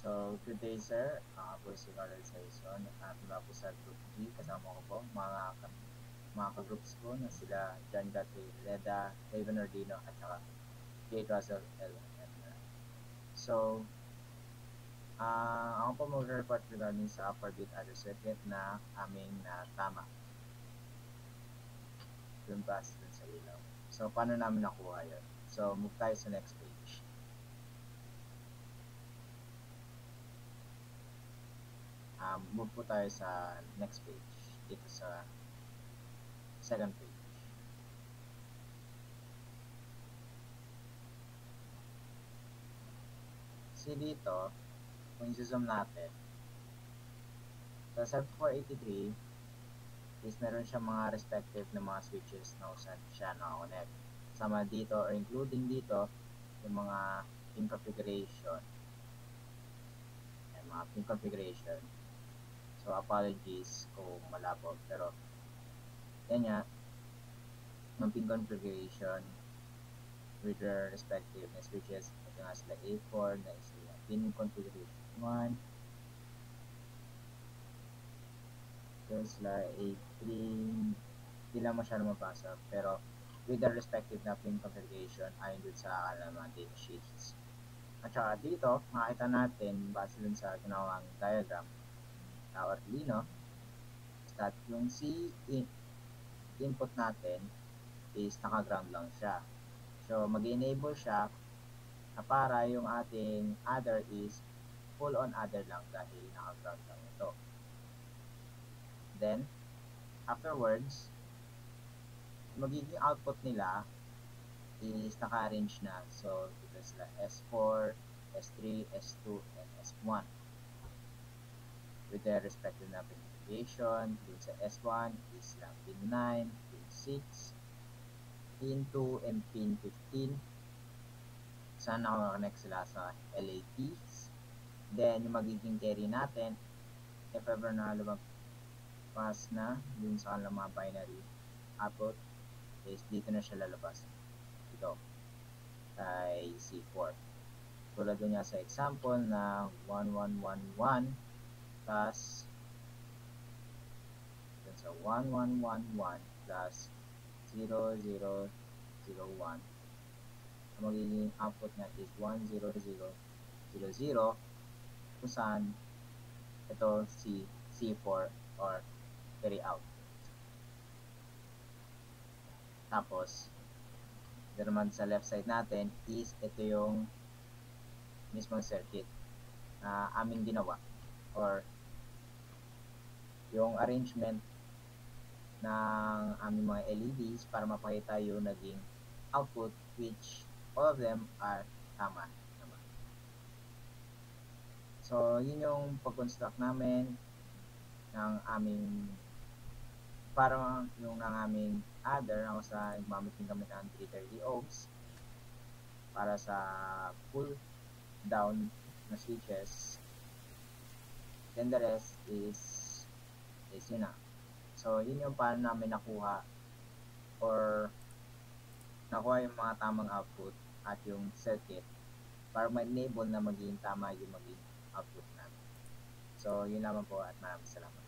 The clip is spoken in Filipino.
Good day sir. Ako po si Carl Saison at mula po sa Group G. Kasama ko po mga ka-groups ko na sila John Gatti, Reda, Raven Ordino at saka Jade Russell L. So, ako po mag-report regarding sa upper bit adder circuit na aming tama. Dun sa ilaw. So, paano namin nakuha yun? So, move tayo sa next page. Move po tayo sa next page. Dito sa second page. See dito, kung i-zoom natin, sa 7483 is meron siya mga respective na mga switches na usan siya na-connect. Sama dito or including dito yung mga pin configuration. Yung mga pin configuration. So apologies kung malabo, pero yan nga, yung pin configuration with their respective na switches. Ito nga sila A4, na sila pin configuration 1, ito sila A3, hindi lang masyado mabasa, pero with their respective na pin configuration ayon dun sa mga data sheets. At saka dito, makita natin, base dun sa ginawang diagram na Arduino, that yung C input natin is naka-ground lang siya. So, mag-enable siya na para yung ating adder is full on adder lang dahil naka-ground lang ito. Then, afterwards, magiging output nila is naka-arrange na. So, dito sila S4, S3, S2, and S1 with their respective na configuration. Dun sa S1 is lang pin 9, pin 6, pin 2, and pin 15. Saan naka-connect sila sa LATs. Then, yung magiging carry natin, if ever na lumabas na dun sa kanilang mga binary output, is dito na siya lalabas. Ito, kay C4. Tulad doon nga sa example na 1111 plus dun sa 1111 plus 0001. Ang magiging output niya is 10000 kung saan ito si C4 or carry out. Tapos, ito naman sa left side natin is ito yung mismong circuit na aming ginawa or yung arrangement ng aming mga LEDs para mapakita yung naging output, which all of them are tama naman. So, yun yung pag-construct namin ng aming para yung ng aming adder ako sa gamitin kami ng 330 ohms para sa pull down na switches. Then the rest is yun na. So, yun yung paano namin nakuha or nakuha yung mga tamang output at yung circuit para ma-enable na maging tama yung maging output namin. So, yun naman po at maraming salamat.